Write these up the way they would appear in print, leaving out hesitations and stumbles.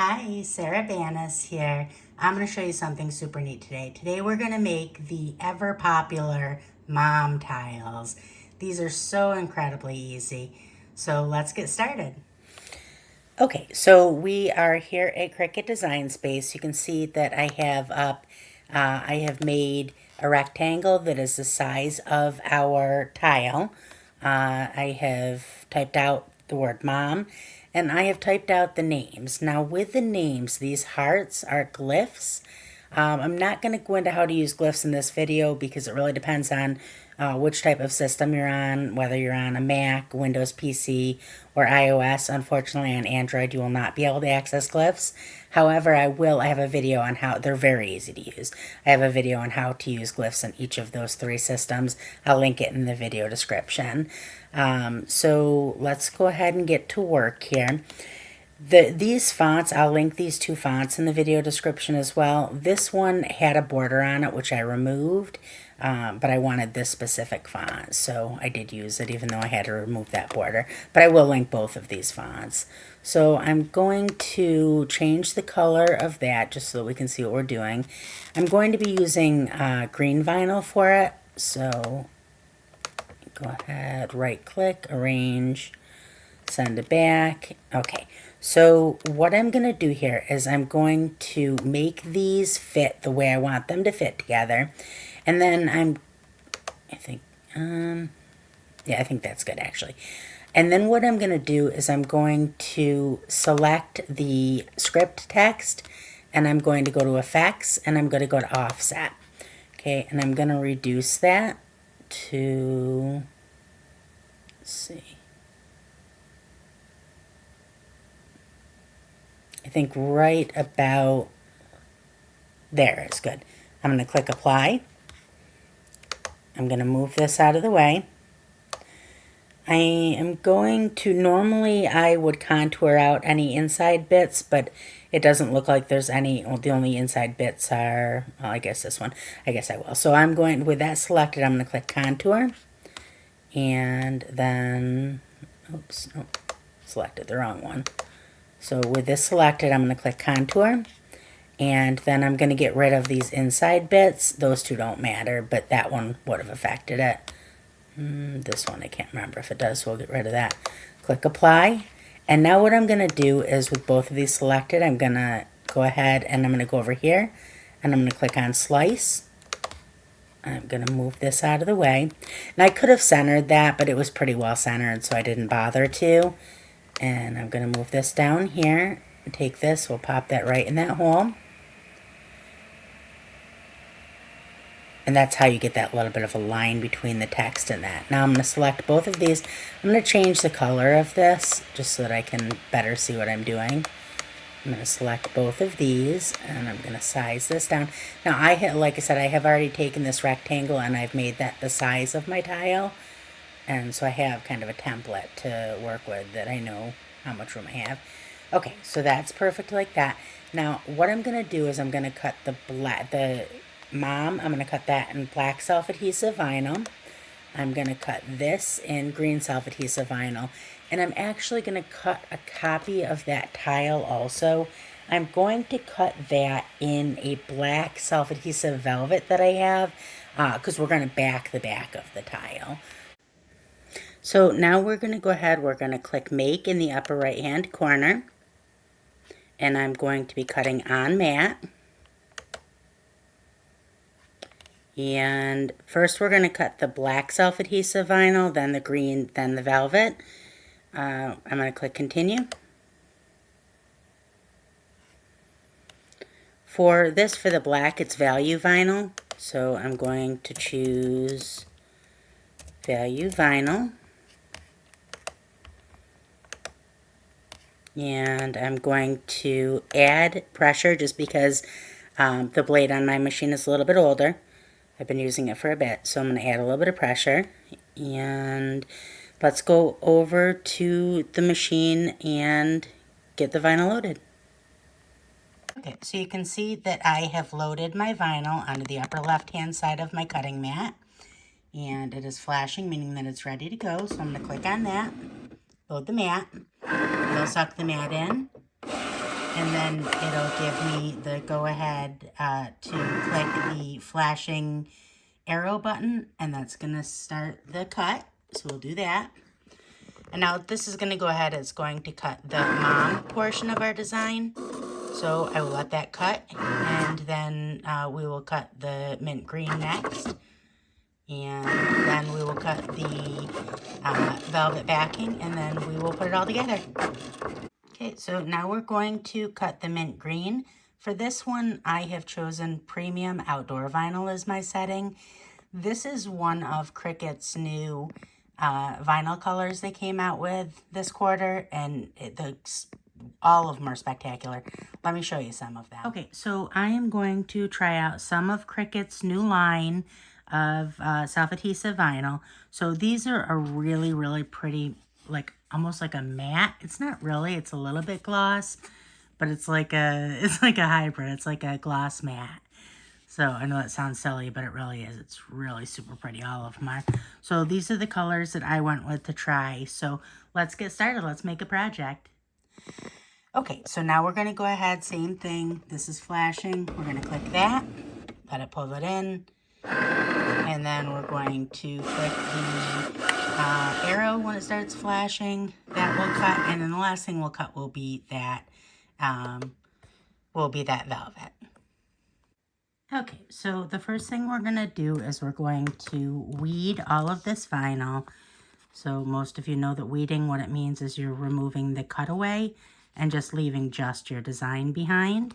Hi, Sarah Banas here. I'm going to show you something super neat today. Today we're going to make the ever popular mom tiles. These are so incredibly easy. So let's get started. Okay, so we are here at Cricut Design Space. You can see that I have made a rectangle that is the size of our tile. I have typed out the word mom, and I have typed out the names. Now with the names, these hearts are glyphs. I'm not going to go into how to use glyphs in this video because it really depends on which type of system you're on, whether you're on a Mac, Windows PC, or iOS. Unfortunately, on Android, you will not be able to access glyphs. However, I have a video on how, they're very easy to use. I have a video on how to use glyphs in each of those three systems. I'll link it in the video description. So let's go ahead and get to work here. These fonts, I'll link these two fonts in the video description as well. This one had a border on it, which I removed, but I wanted this specific font, so I did use it even though I had to remove that border. But I will link both of these fonts. So I'm going to change the color of that just so that we can see what we're doing. I'm going to be using green vinyl for it, so go ahead, right click, arrange, send it back. Okay, so what I'm going to do here is I'm going to make these fit the way I want them to fit together. And then I think that's good actually. And then what I'm going to do is I'm going to select the script text and I'm going to go to effects and I'm going to go to offset. Okay, and I'm going to reduce that to, let's see, I think right about there is good. I'm going to click apply. I'm going to move this out of the way. I am going to, normally I would contour out any inside bits, but it doesn't look like there's any, well, the only inside bits are, well, I guess this one. I guess I will. So I'm going, with that selected, I'm going to click contour. And then, oops, no, selected the wrong one. So with this selected, I'm going to click contour, and then I'm going to get rid of these inside bits. Those two don't matter, but that one would have affected it. This one, I can't remember if it does, so we'll get rid of that. Click apply, and now what I'm going to do is with both of these selected, I'm going to go ahead and I'm going to go over here, and I'm going to click on slice. I'm going to move this out of the way. And I could have centered that, but it was pretty well centered, so I didn't bother to. And I'm going to move this down here, take this, we'll pop that right in that hole. And that's how you get that little bit of a line between the text and that. Now I'm going to select both of these. I'm going to change the color of this just so that I can better see what I'm doing. I'm going to select both of these and I'm going to size this down. Now like I said, I have already taken this rectangle and I've made that the size of my tile. And so I have kind of a template to work with that I know how much room I have. Okay, so that's perfect like that. Now, what I'm going to do is I'm going to cut the mom, I'm going to cut that in black self-adhesive vinyl. I'm going to cut this in green self-adhesive vinyl. And I'm actually going to cut a copy of that tile also. I'm going to cut that in a black self-adhesive velvet that I have because we're going to back the back of the tile. So now we're going to go ahead, we're going to click make in the upper right hand corner, and I'm going to be cutting on matte. And first we're going to cut the black self-adhesive vinyl, then the green, then the velvet. I'm going to click continue. For the black, it's value vinyl, so I'm going to choose value vinyl. And I'm going to add pressure just because the blade on my machine is a little bit older. I've been using it for a bit, so I'm going to add a little bit of pressure. And let's go over to the machine and get the vinyl loaded. Okay, so you can see that I have loaded my vinyl onto the upper left-hand side of my cutting mat. And it is flashing, meaning that it's ready to go. So I'm going to click on that, load the mat. It'll suck the mat in. and then it'll give me the go-ahead to click the flashing arrow button, and that's gonna start the cut. So we'll do that. And now this is gonna go ahead, it's going to cut the mom portion of our design. So I will let that cut, and then we will cut the mint green next. And then we will cut the velvet backing, and then we will put it all together. Okay, so now we're going to cut the mint green. For this one, I have chosen premium outdoor vinyl as my setting. This is one of Cricut's new vinyl colors they came out with this quarter, and all of them are spectacular. Let me show you some of them. Okay, so I am going to try out some of Cricut's new line of self-adhesive vinyl. So these are a really, really pretty, like almost like a matte. It's not really, it's a little bit gloss, but it's like a hybrid. It's like a gloss matte. So I know that sounds silly, but it really is. It's really super pretty. All of them are. So these are the colors that I went with to try. So let's get started. Let's make a project. Okay, so now we're going to go ahead, same thing. This is flashing. We're going to click that, let it pull it in, and then we're going to click the arrow when it starts flashing. That will cut, and then the last thing we'll cut will be that velvet. Okay, so the first thing we're going to do is we're going to weed all of this vinyl. So most of you know that weeding, what it means is you're removing the cutaway and just leaving just your design behind.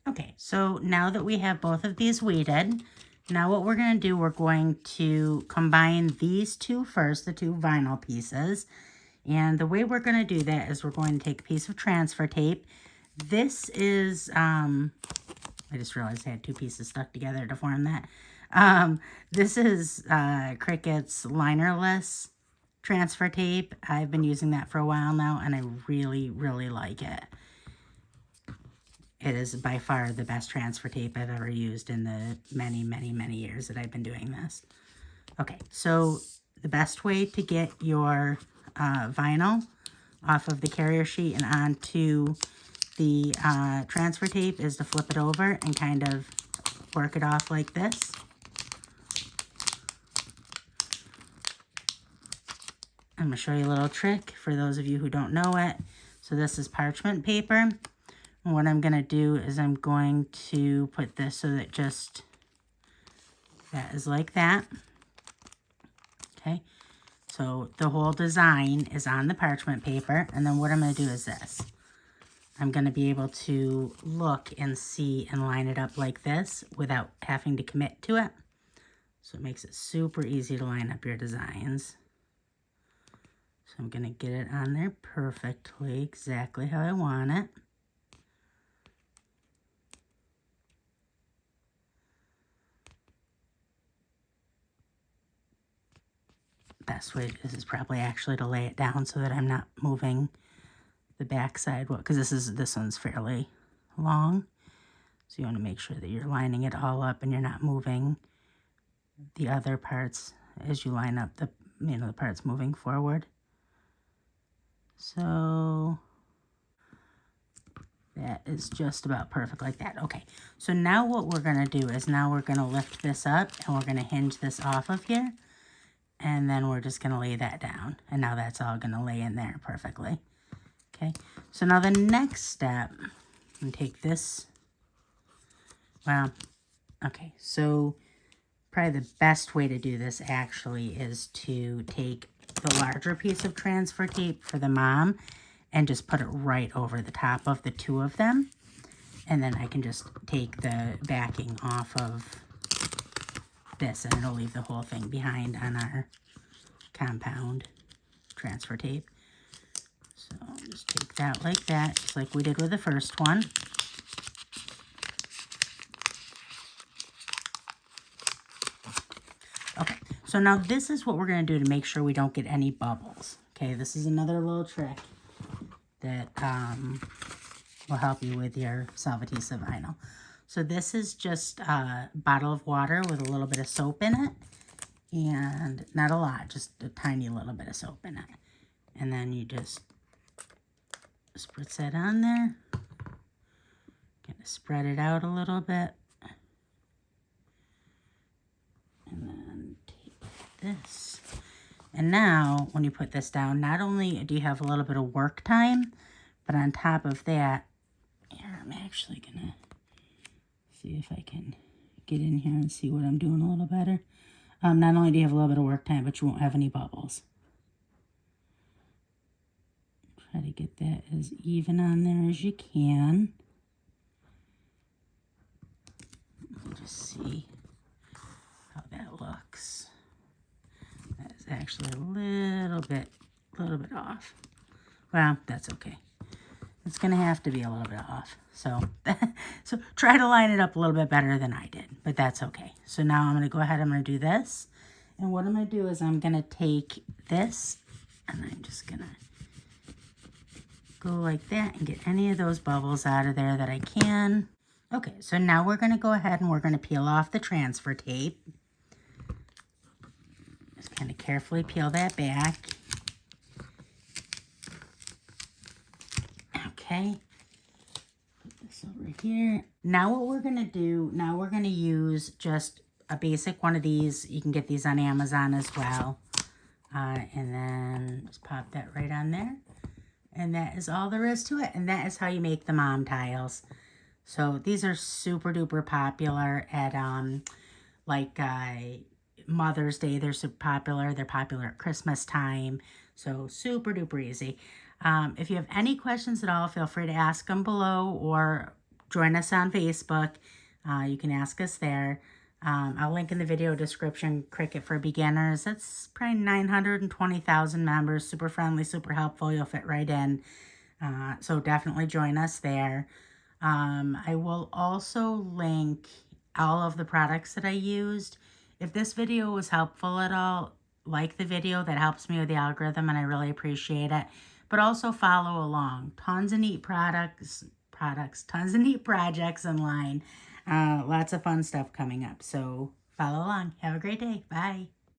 Okay, so now that we have both of these weeded, now what we're going to do, we're going to combine these two first, the two vinyl pieces. And the way we're going to do that is we're going to take a piece of transfer tape. This is, I just realized I had two pieces stuck together to form that. This is Cricut's linerless transfer tape. I've been using that for a while now, and I really, really like it. It is by far the best transfer tape I've ever used in the many, many, many years that I've been doing this. Okay, so the best way to get your vinyl off of the carrier sheet and onto the transfer tape is to flip it over and kind of work it off like this. I'm going to show you a little trick for those of you who don't know it. So this is parchment paper. And what I'm going to do is I'm going to put this so that that is like that. Okay, so the whole design is on the parchment paper. And then what I'm going to do is this. I'm going to be able to look and see and line it up like this without having to commit to it. So it makes it super easy to line up your designs. So I'm going to get it on there perfectly, exactly how I want it. Best way is probably actually to lay it down so that I'm not moving the back side, because this one's fairly long. So you want to make sure that you're lining it all up and you're not moving the other parts as you line up the parts moving forward. So that is just about perfect like that. Okay, so now what we're going to do is now we're going to lift this up and we're going to hinge this off of here. And then we're just going to lay that down. And now that's all going to lay in there perfectly. Okay, so now the next step, I'm going to take this. Well, okay, so probably the best way to do this actually is to take the larger piece of transfer tape for the mom and just put it right over the top of the two of them. And then I can just take the backing off of this and it'll leave the whole thing behind on our compound transfer tape. So just take that like that, just like we did with the first one. So now this is what we're going to do to make sure we don't get any bubbles. Okay, this is another little trick that will help you with your self-adhesive vinyl. So this is just a bottle of water with a little bit of soap in it. And not a lot, just a tiny little bit of soap in it. And then you just spritz that on there. Kind of spread it out a little bit. And then take this. And now, when you put this down, not only do you have a little bit of work time, but on top of that, here, I'm actually going to see if I can get in here and see what I'm doing a little better. Not only do you have a little bit of work time, but you won't have any bubbles. Try to get that as even on there as you can. Let me just see how that looks. That is actually a little bit off. Well, that's okay. It's going to have to be a little bit off. So, so try to line it up a little bit better than I did, but that's okay. So now I'm going to go ahead, I'm going to do this. And what I'm going to do is I'm going to take this and I'm just going to go like that and get any of those bubbles out of there that I can. Okay, so now we're going to go ahead and we're going to peel off the transfer tape. Just kind of carefully peel that back. Okay. Put this over here. Now what we're going to do, now we're going to use just a basic one of these. You can get these on Amazon as well. And then just pop that right on there. And that is all there is to it. And that is how you make the mom tiles. So these are super duper popular at Mother's Day. They're super popular. They're popular at Christmas time. So super duper easy. If you have any questions at all, feel free to ask them below or join us on Facebook. You can ask us there. I'll link in the video description, Cricut for Beginners. That's probably 920,000 members. Super friendly, super helpful. You'll fit right in. So definitely join us there. I will also link all of the products that I used. If this video was helpful at all, like the video. That helps me with the algorithm, and I really appreciate it. But also follow along. Tons of neat tons of neat projects online. Lots of fun stuff coming up. So follow along. Have a great day. Bye.